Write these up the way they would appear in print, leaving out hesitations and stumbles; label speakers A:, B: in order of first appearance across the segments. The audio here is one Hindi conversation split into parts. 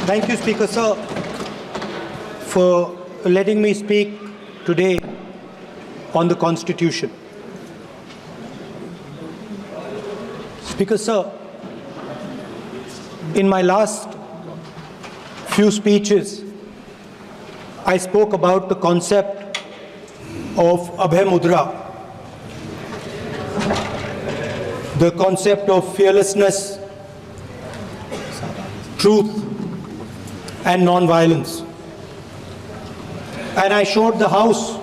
A: Thank you, Speaker Sir, for letting me speak today on the Constitution. Speaker Sir, in my last few speeches, I spoke about the concept of Abhay Mudra, the concept of fearlessness, truth, and non-violence. And I showed the House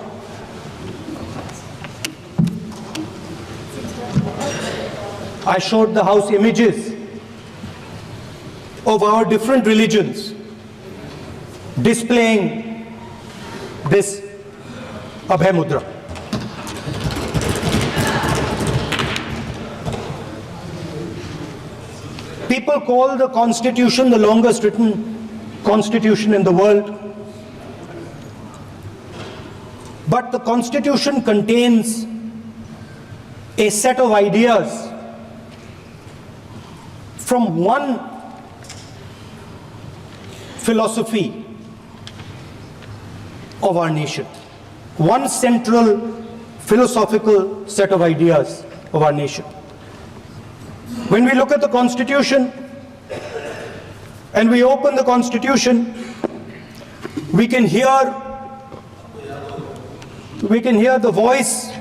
A: images of our different religions displaying this Abhay Mudra. People call the Constitution the longest written Constitution in the world. But the Constitution contains a set of ideas from one philosophy of our nation, one central philosophical set of ideas of our nation. When we look at the Constitution and we open the Constitution, we can hear the voice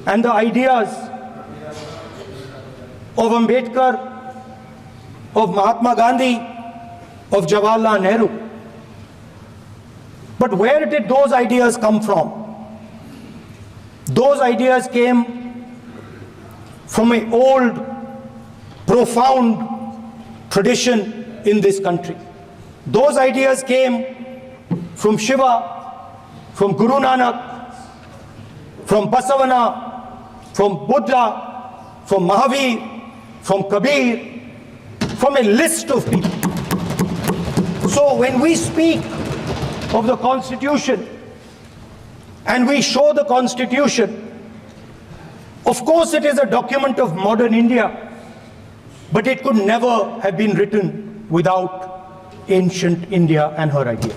A: and the ideas of Ambedkar, of Mahatma Gandhi, of Jawaharlal Nehru. But where did those ideas come from? Those ideas came from an old, profound tradition in this country. Those ideas came from Shiva, from Guru Nanak, from Basavana, from Buddha, from Mahavir, from Kabir, from a list of people. So when we speak of the Constitution and we show the Constitution, of course it is a document of modern India, but it could never have been written without ancient India and her ideas.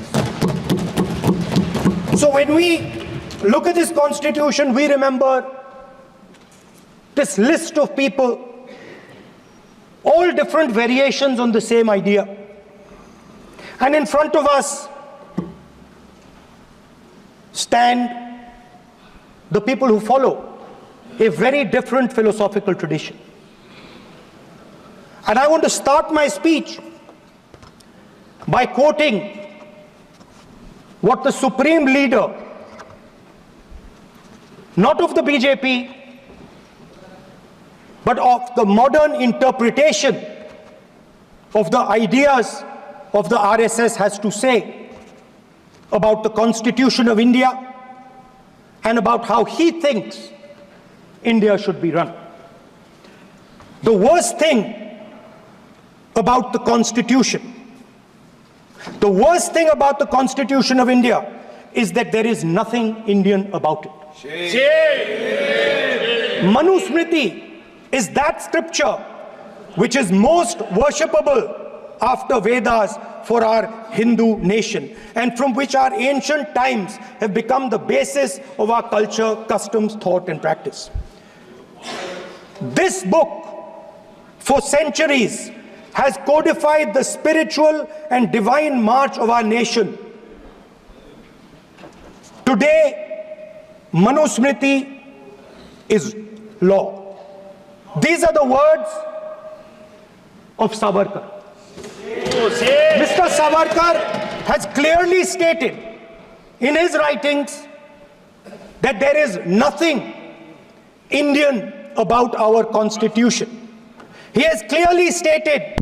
A: So when we look at this Constitution, we remember this list of people, all different variations on the same idea. And in front of us stand the people who follow a very different philosophical tradition. And I want to start my speech by quoting what the supreme leader, not of the BJP, but of the modern interpretation of the ideas of the RSS has to say about the Constitution of India and about how he thinks India should be run. The worst thing about the Constitution, the worst thing about the Constitution of India is that there is nothing Indian about it. Manusmriti is that scripture which is most worshipable after Vedas for our Hindu nation, and from which our ancient times have become the basis of our culture, customs, thought, and practice. This book, for centuries, has codified the spiritual and divine march of our nation. Today, Manusmriti is law. These are the words of Savarkar. Mr. Savarkar has clearly stated in his writings that there is nothing Indian about our Constitution. He has clearly stated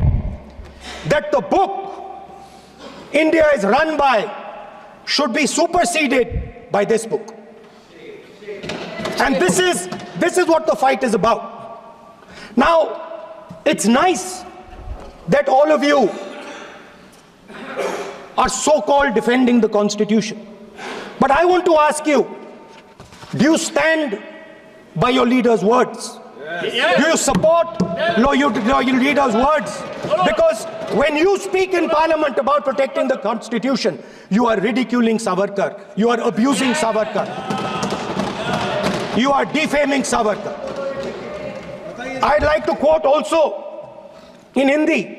A: that the book India is run by should be superseded by this book. And this is what the fight is about. Now, it's nice that all of you are so-called defending the Constitution. But I want to ask you, do you stand by your leader's words? Do you support your leader's words? Because when you speak in parliament about protecting the constitution, you are ridiculing Savarkar, you are abusing Savarkar, you are defaming Savarkar. I'd like to quote also in Hindi.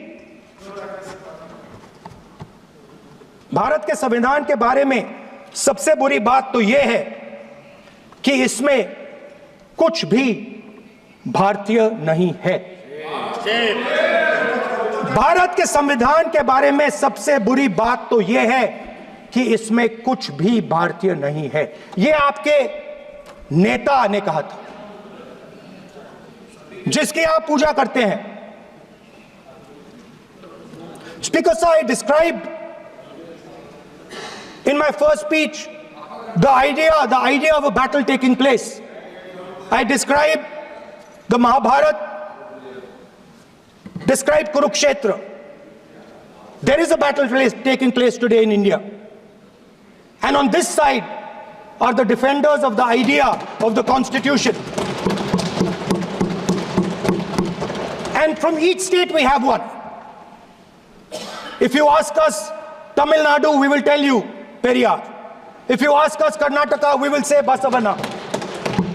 A: Bharat के संविधान के बारे में सबसे बुरी बात तो यह है कि इसमें कुछ भी भारतीय नहीं है। भारत के संविधान के बारे में सबसे बुरी बात तो यह है कि इसमें कुछ भी भारतीय नहीं है। यह आपके नेता ने कहा था, जिसकी आप पूजा करते हैं। Speaker sir, I described in my first speech the idea of a battle taking place. I described the Mahabharata, described Kurukshetra. There is a battle taking place today in India. And on this side are the defenders of the idea of the constitution. And from each state we have one. If you ask us Tamil Nadu, we will tell you Periyar. If you ask us Karnataka, we will say Basavana.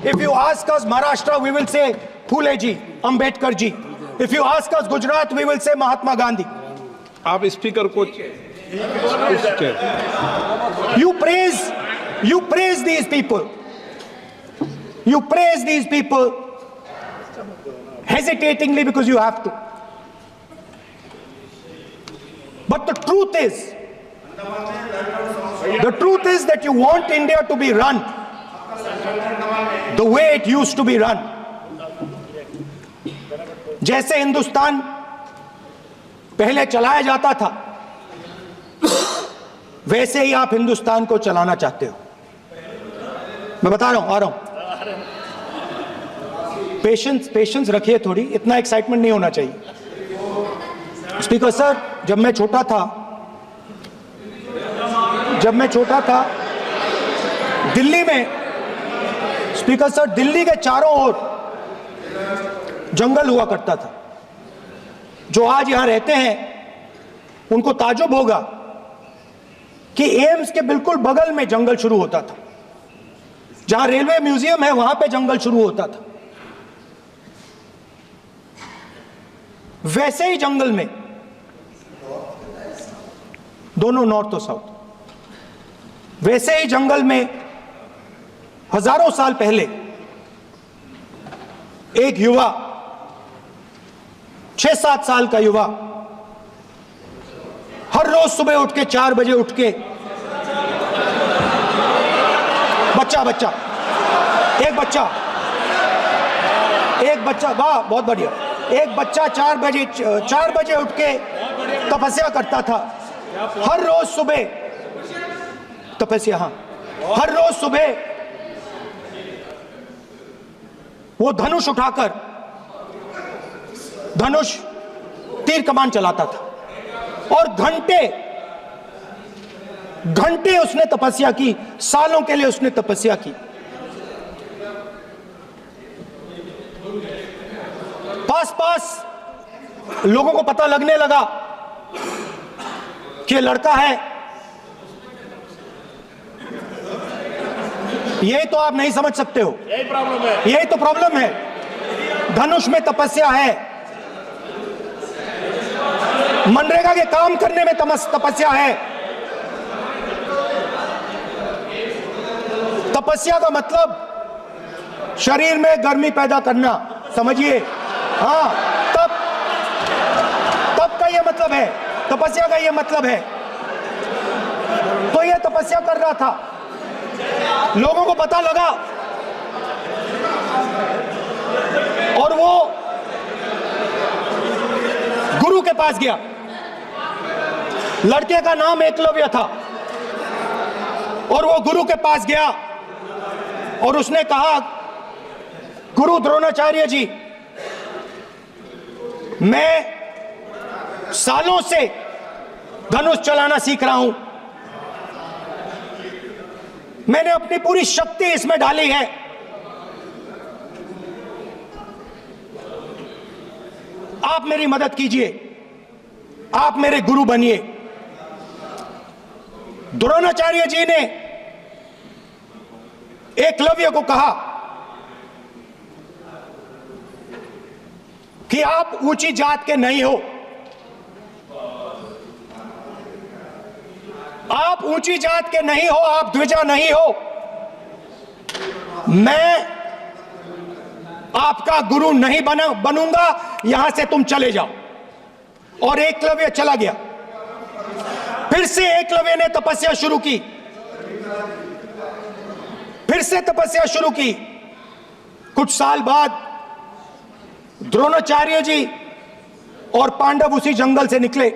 A: If you ask us Maharashtra, we will say Phule ji, Ambedkar ji. If you ask us Gujarat, we will say Mahatma Gandhi.
B: आप स्पीकर को
A: You praise these people. You praise these people hesitatingly because you have to. But the truth is that you want India to be run the way it used to be run. जैसे हिंदुस्तान पहले चलाया जाता था, वैसे ही आप हिंदुस्तान को चलाना चाहते हो। मैं बता रहा हूं, आ रहा हूं। पेशेंस रखिए थोड़ी, इतना एक्साइटमेंट नहीं होना चाहिए। स्पीकर सर, जब मैं छोटा था दिल्ली में, स्पीकर सर, दिल्ली के चारों ओर जंगल हुआ करता था। जो आज यहां रहते हैं उनको ताजुब होगा कि एम्स के बिल्कुल बगल में जंगल शुरू होता था। जहां रेलवे म्यूजियम है वहां पे जंगल शुरू होता था। वैसे ही जंगल में, दोनों नॉर्थ और साउथ, वैसे ही जंगल में हजारों साल पहले एक युवा, 6-7 साल का युवा, हर रोज सुबह उठ के 4 बजे उठ के एक बच्चा, वाह बहुत बढ़िया, एक बच्चा 4 बजे उठ के तपस्या करता था। हर रोज सुबह तपस्या, हाँ, हर रोज सुबह वो धनुष उठाकर तीर कमान चलाता था और घंटे उसने तपस्या की, सालों के लिए उसने तपस्या की। पास लोगों को पता लगने लगा कि लड़का है। यही तो आप नहीं समझ सकते हो, यही तो प्रॉब्लम है। धनुष में तपस्या है, मनरेगा के काम करने में तपस्या है। तपस्या का मतलब शरीर में गर्मी पैदा करना, समझिए। हाँ, तब का यह मतलब है, तपस्या का यह मतलब है। तो यह तपस्या कर रहा था, लोगों को पता लगा और वो गुरु के पास गया। लड़के का नाम एकलव्य था और वो गुरु के पास गया और उसने कहा, गुरु द्रोणाचार्य जी, मैं सालों से धनुष चलाना सीख रहा हूं, मैंने अपनी पूरी शक्ति इसमें डाली है, आप मेरी मदद कीजिए, आप मेरे गुरु बनिए। द्रोणाचार्य जी ने एकलव्य को कहा कि आप ऊंची जात के नहीं हो, आप ऊंची जात के नहीं हो, आप द्विजा नहीं हो, मैं आपका गुरु नहीं बनूंगा, यहां से तुम चले जाओ। और एकलव्य चला गया। फिर से एकलव्य ने तपस्या शुरू की, फिर से तपस्या शुरू की। कुछ साल बाद द्रोणाचार्य जी और पांडव उसी जंगल से निकले।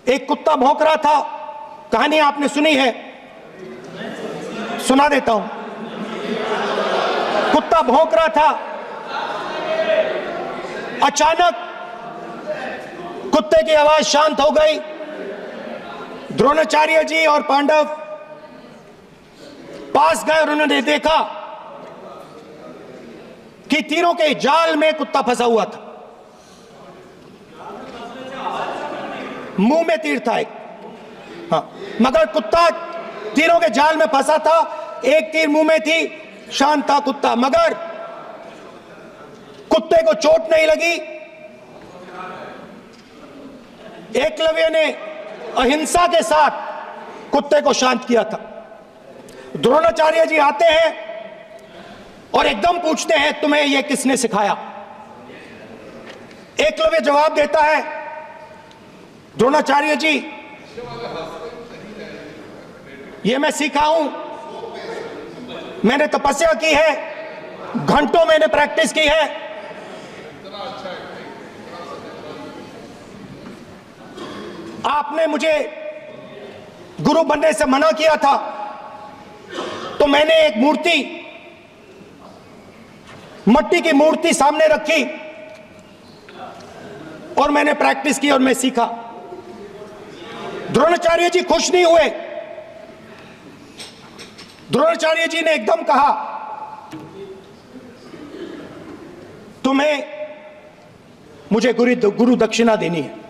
A: एक कुत्ता भौंक रहा था, कहानी आपने सुनी है, सुना देता हूं। कुत्ता भौंक रहा था, अचानक कुत्ते की आवाज शांत हो गई। द्रोणाचार्य जी और पांडव पास गए और उन्होंने देखा कि तीरों के जाल में कुत्ता फंसा हुआ था। मुंह में तीर था एक, हाँ, मगर कुत्ता तीरों के जाल में फंसा था, एक तीर मुंह में थी, शांत था कुत्ता, मगर कुत्ते को चोट नहीं लगी। एकलव्य ने अहिंसा के साथ कुत्ते को शांत किया था। द्रोणाचार्य जी आते हैं और एकदम पूछते हैं, तुम्हें यह किसने सिखाया? एकलव्य जवाब देता है, द्रोणाचार्य जी, यह मैं सीखा हूं, मैंने तपस्या की है, घंटों मैंने प्रैक्टिस की है। आपने मुझे गुरु बनने से मना किया था, तो मैंने एक मूर्ति, मट्टी की मूर्ति सामने रखी और मैंने प्रैक्टिस की और मैं सीखा। द्रोणाचार्य जी खुश नहीं हुए। द्रोणाचार्य जी ने एकदम कहा, तुम्हें मुझे गुरु दक्षिणा देनी है।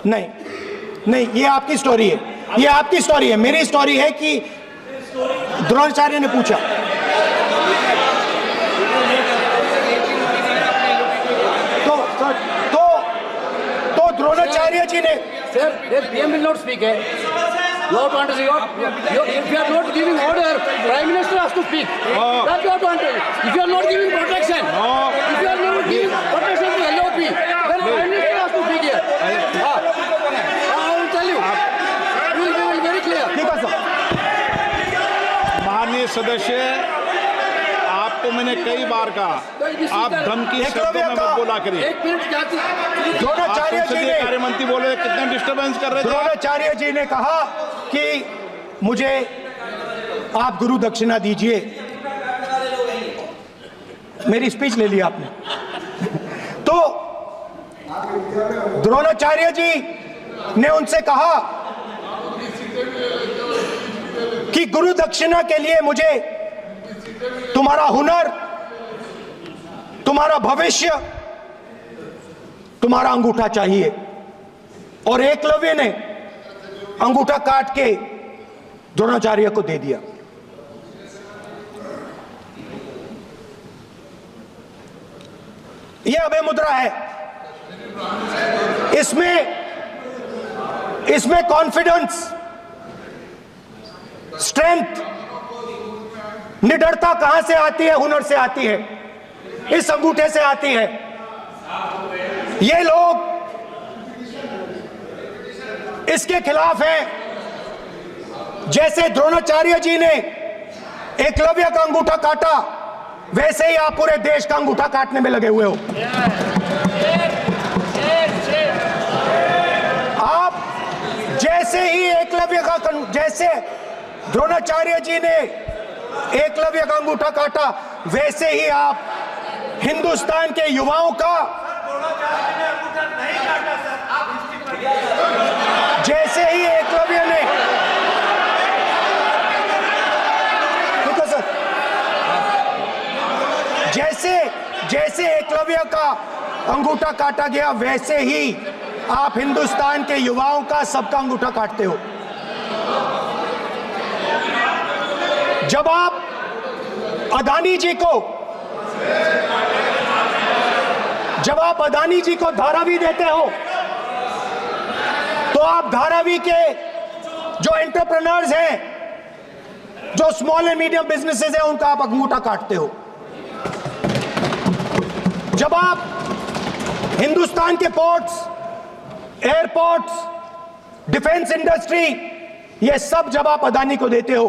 A: नहीं नहीं, ये आपकी स्टोरी है, ये आपकी स्टोरी है। मेरी स्टोरी है कि द्रोणाचार्य ने पूछा। तो द्रोणाचार्य जी ने,
C: Sir, the PM will not speak. You have to understand. If you are not giving order, Prime Minister has to speak. That you have to understand. If you are not giving protection, if you are not giving protection to LOP, then Prime Minister has to speak here. I will tell you. We will be very clear.
A: ठीक है सर।
B: माननीय सदस्य, आपको मैंने कई बार कहा, आप धमकी शब्दों में मत बोला करिए।
C: एक मिनट जाती।
A: द्रोणाचार्य जी
B: संसदीय
A: ने,
B: कार्य मंत्री बोले, कितना डिस्टर्बेंस कर रहे थे।
A: द्रोणाचार्य जी ने कहा कि मुझे आप गुरु दक्षिणा दीजिए। मेरी स्पीच ले ली आपने। तो द्रोणाचार्य जी ने उनसे कहा कि गुरु दक्षिणा के लिए मुझे तुम्हारा हुनर, तुम्हारा भविष्य, तुम्हारा अंगूठा चाहिए। और एकलव्य ने अंगूठा काट के द्रोणाचार्य को दे दिया। यह अभय मुद्रा है। इसमें कॉन्फिडेंस, स्ट्रेंथ, निडरता कहां से आती है? हुनर से आती है, इस अंगूठे से आती है। ये लोग इसके खिलाफ हैं। जैसे द्रोणाचार्य जी ने एकलव्य का अंगूठा काटा, वैसे ही आप पूरे देश का अंगूठा काटने में लगे हुए हो। आप जैसे ही एकलव्य का, जैसे द्रोणाचार्य जी ने एकलव्य का अंगूठा काटा, वैसे ही आप हिंदुस्तान के युवाओं का, जैसे ही एकलव्य ने, अंगूठा काटा गया, वैसे ही आप हिंदुस्तान के युवाओं का, सबका अंगूठा काटते हो। जब आप अदानी जी को धारावी देते हो, तो आप धारावी के जो एंटरप्रेन्योर्स हैं, जो स्मॉल एंड मीडियम बिजनेसेस हैं, उनका आप अंगूठा काटते हो। जब आप हिंदुस्तान के पोर्ट्स, एयरपोर्ट्स, डिफेंस इंडस्ट्री, ये सब जब आप अदानी को देते हो,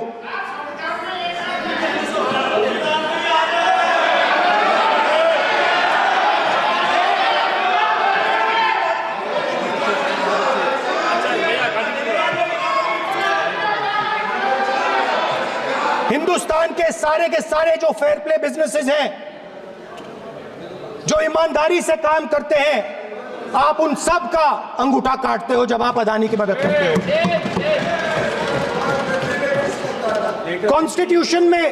A: हिंदुस्तान के सारे जो फेयर प्ले बिजनेसेस हैं, जो ईमानदारी से काम करते हैं, आप उन सब का अंगूठा काटते हो जब आप अदानी की मदद करते हो। कॉन्स्टिट्यूशन में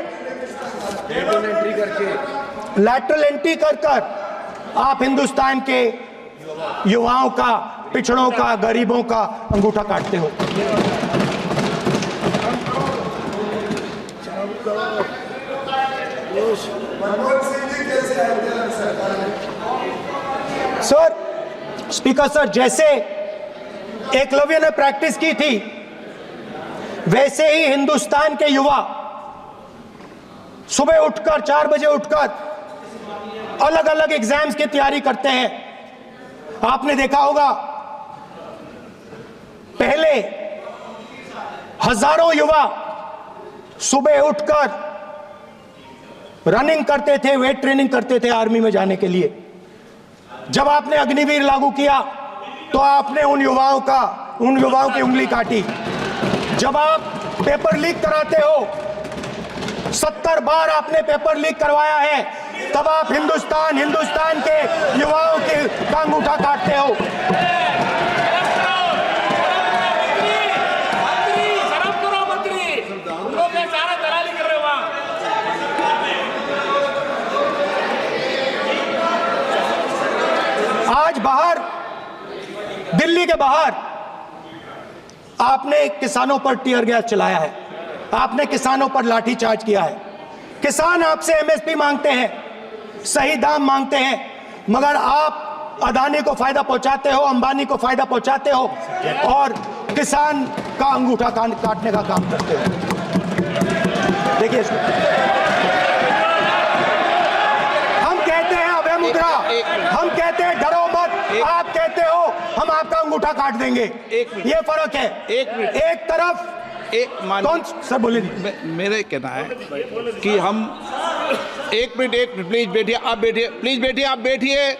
A: लैटरल एंट्री कर आप हिंदुस्तान के युवाओं का, पिछड़ों का, गरीबों का अंगूठा काटते हो। सर, स्पीकर सर, जैसे एकलव्य ने प्रैक्टिस की थी, वैसे ही हिंदुस्तान के युवा सुबह उठकर 4 बजे उठकर अलग अलग एग्जाम्स की तैयारी करते हैं। आपने देखा होगा, पहले हजारों युवा सुबह उठकर रनिंग करते थे, वेट ट्रेनिंग करते थे आर्मी में जाने के लिए। जब आपने अग्निवीर लागू किया तो आपने उन युवाओं की उंगली काटी। जब आप पेपर लीक कराते हो, 70 बार आपने पेपर लीक करवाया है, तब आप हिंदुस्तान के युवाओं के अंगूठा काटते हो। आज बाहर, दिल्ली के बाहर आपने किसानों पर टीयर गैस चलाया है, आपने किसानों पर लाठीचार्ज किया है। किसान आपसे एमएसपी मांगते हैं, सही दाम मांगते हैं, मगर आप अदानी को फायदा पहुंचाते हो, अंबानी को फायदा पहुंचाते हो और किसान का अंगूठा काटने का काम करते हो। देखिए इसको हम कहते हैं अभय मुद्रा, हम कहते हैं डरो मत, आप कहते हो हम आपका अंगूठा काट देंगे। ये फर्क है। एक तरफ कौन सर बोले,
B: मेरे कहना है कि हम एक मिनट प्लीज बैठिए, आप बैठिए, प्लीज बैठिए, आप बैठिए।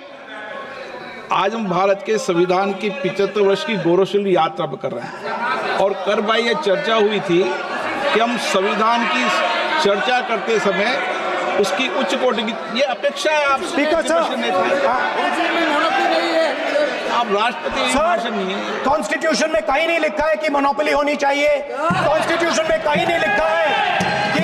B: आज हम भारत के संविधान की 75 वर्ष की गौरवशाली यात्रा कर रहे हैं और कर भाई ये चर्चा हुई थी कि हम संविधान की चर्चा करते समय उसकी उच्च कोटि की ये अपेक्षा है। आप
A: स्पीकर सर,
B: आप राष्ट्रपति भाषण नहीं है।
A: कॉन्स्टिट्यूशन में कहीं नहीं लिखा है कि मोनोपोली होनी चाहिए। कॉन्स्टिट्यूशन में कहीं नहीं लिखा है कि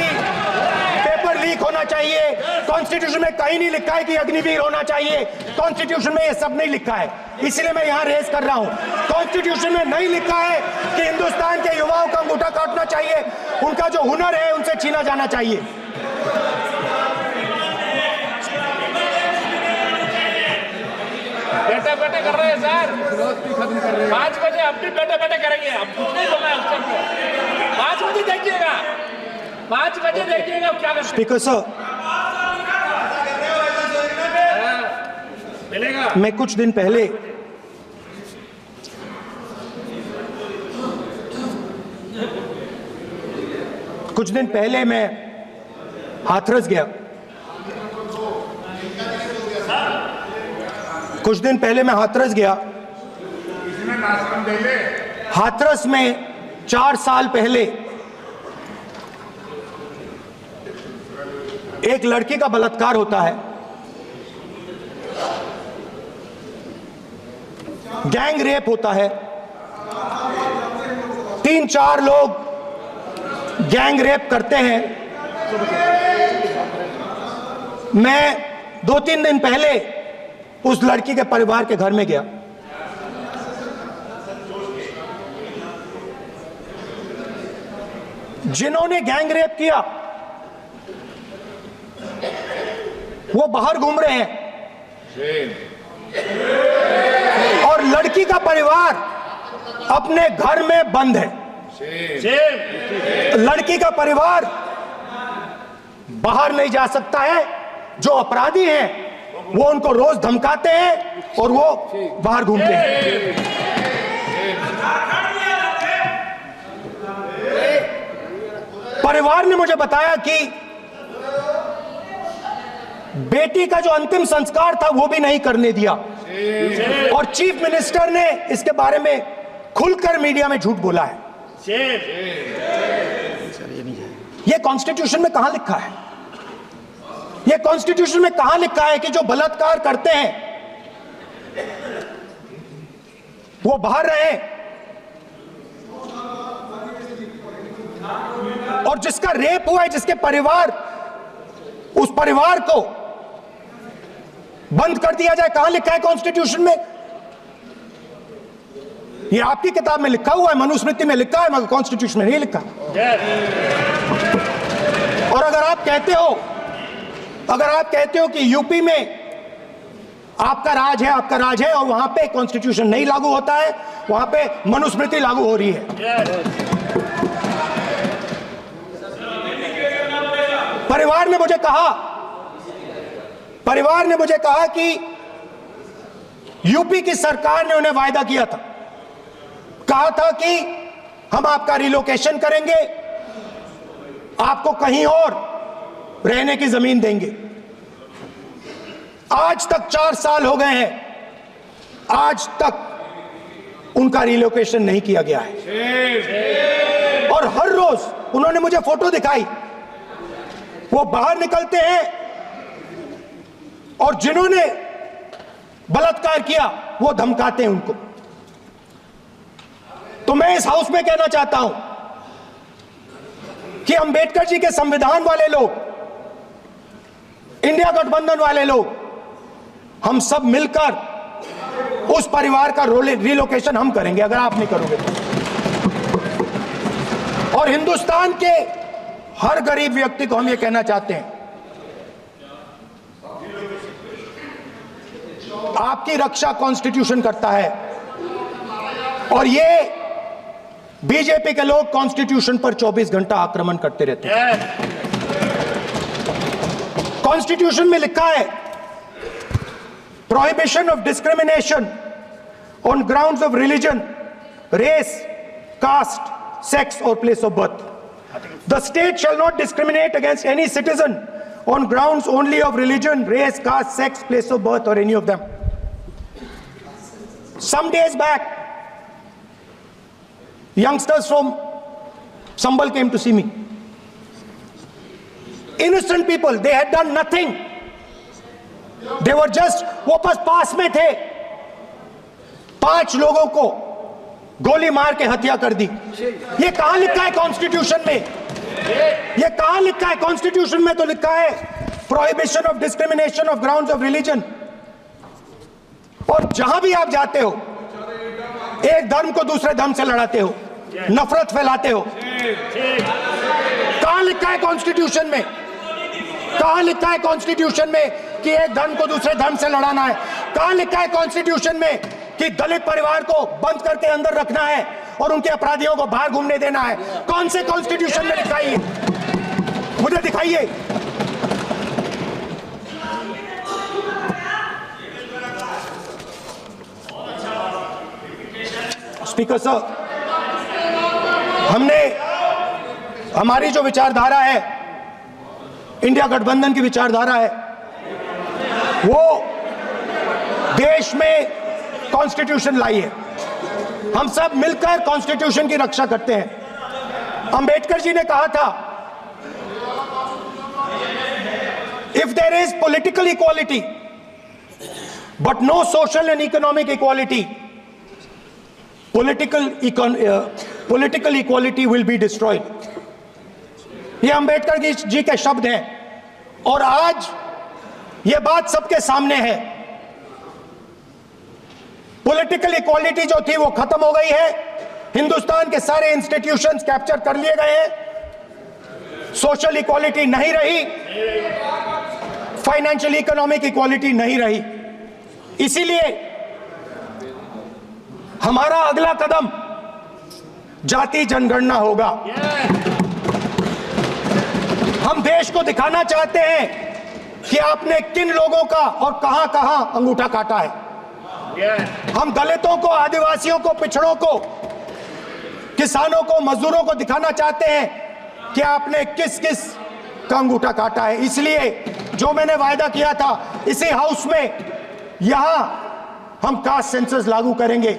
A: पेपर लीक होना चाहिए। कॉन्स्टिट्यूशन में कहीं नहीं लिखा है कि अग्निवीर होना चाहिए। कॉन्स्टिट्यूशन में ये सब नहीं लिखा है, इसलिए मैं यहाँ रेस कर रहा हूँ। कॉन्स्टिट्यूशन में नहीं लिखा है कि हिंदुस्तान के युवाओं का अंगूठा काटना चाहिए, उनका जो हुनर है उनसे छीना जाना चाहिए।
D: बैठे बैठे कर रहे हैं सर, 5 बजे अब भी बैठे बैठे करेंगे। अब कुछ नहीं बोलना है उस टाइम पे। 5 बजे देखिएगा, 5 बजे देखिएगा क्या करते हैं।
A: स्पीकर सर,
D: मिलेगा।
A: मैं कुछ दिन पहले मैं हाथरस गया। हाथरस में 4 साल पहले एक लड़की का बलात्कार होता है। गैंग रेप होता है। 3-4 लोग गैंग रेप करते हैं। मैं 2-3 दिन पहले उस लड़की के परिवार के घर में गया। जिन्होंने गैंग रेप किया वो बाहर घूम रहे हैं और लड़की का परिवार अपने घर में बंद है। लड़की का परिवार बाहर नहीं जा सकता है। जो अपराधी हैं वो उनको रोज धमकाते हैं और वो बाहर घूमते हैं। परिवार ने मुझे बताया कि बेटी का जो अंतिम संस्कार था वो भी नहीं करने दिया और चीफ मिनिस्टर ने इसके बारे में खुलकर मीडिया में झूठ बोला है। ये कॉन्स्टिट्यूशन में कहां लिखा है? ये कॉन्स्टिट्यूशन में कहां लिखा है कि जो बलात्कार करते हैं वो बाहर रहे और जिसका रेप हुआ है, जिसके परिवार, उस परिवार को बंद कर दिया जाए? कहां लिखा है कॉन्स्टिट्यूशन में? ये आपकी किताब में लिखा हुआ है, मनुस्मृति में लिखा है, मगर कॉन्स्टिट्यूशन में नहीं लिखा। और अगर आप कहते हो कि यूपी में आपका राज है और वहां पे कॉन्स्टिट्यूशन नहीं लागू होता है, वहां पे मनुस्मृति लागू हो रही है। परिवार ने मुझे कहा कि यूपी की सरकार ने उन्हें वायदा किया था, कहा था कि हम आपका रिलोकेशन करेंगे, आपको कहीं और रहने की जमीन देंगे। आज तक 4 साल हो गए हैं, आज तक उनका रिलोकेशन नहीं किया गया है। और हर रोज उन्होंने मुझे फोटो दिखाई, वो बाहर निकलते हैं और जिन्होंने बलात्कार किया वो धमकाते हैं उनको। तो मैं इस हाउस में कहना चाहता हूं कि अंबेडकर जी के संविधान वाले लोग, इंडिया गठबंधन वाले लोग, हम सब मिलकर उस परिवार का रिलोकेशन हम करेंगे अगर आप नहीं करोगे तो। और हिंदुस्तान के हर गरीब व्यक्ति को हम ये कहना चाहते हैं, आपकी रक्षा कॉन्स्टिट्यूशन करता है और ये बीजेपी के लोग कॉन्स्टिट्यूशन पर 24 घंटा आक्रमण करते रहते हैं। कॉन्स्टिट्यूशन में लिखा है prohibition of discrimination on grounds of religion, race, caste, sex और place of birth. The state shall not discriminate against any citizen on grounds only of religion, race, caste, sex, place of birth or any of them. Some days back, youngsters from Sambal came to see me. Innocent people, they had done nothing. They were just, वो बस पास में थे, 5 लोगों को गोली मार के हत्या कर दी। ये कहां लिखा है कॉन्स्टिट्यूशन में? ये कहां लिखा है कॉन्स्टिट्यूशन में? तो लिखा है prohibition of discrimination of grounds of religion. और जहां भी आप जाते हो, एक धर्म को दूसरे धर्म से लड़ाते हो, नफरत फैलाते हो। कहां लिखा है कॉन्स्टिट्यूशन में? कहां लिखा है कॉन्स्टिट्यूशन में कि एक धर्म को दूसरे धर्म से लड़ाना है? कहां लिखा है कॉन्स्टिट्यूशन में कि दलित परिवार को बंद करके अंदर रखना है और उनके अपराधियों को बाहर घूमने देना है? कौन से कॉन्स्टिट्यूशन में लिखा है? मुझे दिखाइए। स्पीकर साहब, हमारी जो विचारधारा है, इंडिया गठबंधन की विचारधारा है, वो देश में कॉन्स्टिट्यूशन लाई है। हम सब मिलकर कॉन्स्टिट्यूशन की रक्षा करते हैं। अंबेडकर जी ने कहा था, if there is political equality but no social and economic equality, political equality will be destroyed. ये अंबेडकर जी के शब्द हैं और आज ये बात सबके सामने है पॉलिटिकल इक्वालिटी जो थी वो खत्म हो गई है, हिंदुस्तान के सारे इंस्टीट्यूशंस कैप्चर कर लिए गए हैं, सोशल इक्वालिटी नहीं रही, फाइनेंशियल इकोनॉमिक इक्वालिटी नहीं रही। इसीलिए हमारा अगला कदम जाति जनगणना होगा। हम देश को दिखाना चाहते हैं कि आपने किन लोगों का और कहां कहां अंगूठा काटा है। हम दलितों को, आदिवासियों को, पिछड़ों को, किसानों को, मजदूरों को दिखाना चाहते हैं कि आपने किस किस का अंगूठा काटा है। इसलिए जो मैंने वायदा किया था, इसी हाउस में यहां हम कास्ट सेंसस लागू करेंगे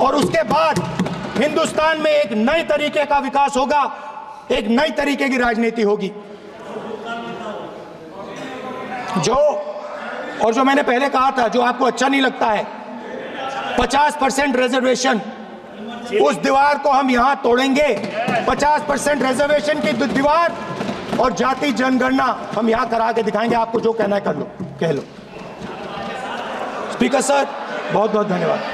A: और उसके बाद हिंदुस्तान में एक नए तरीके का विकास होगा, एक नई तरीके की राजनीति होगी। जो मैंने पहले कहा था, जो आपको अच्छा नहीं लगता है, 50% रिजर्वेशन, उस दीवार को हम यहां तोड़ेंगे। 50% रिजर्वेशन की दीवार और जाति जनगणना हम यहां करा के दिखाएंगे। आपको जो कहना है कर लो, कह लो। स्पीकर सर, बहुत बहुत धन्यवाद।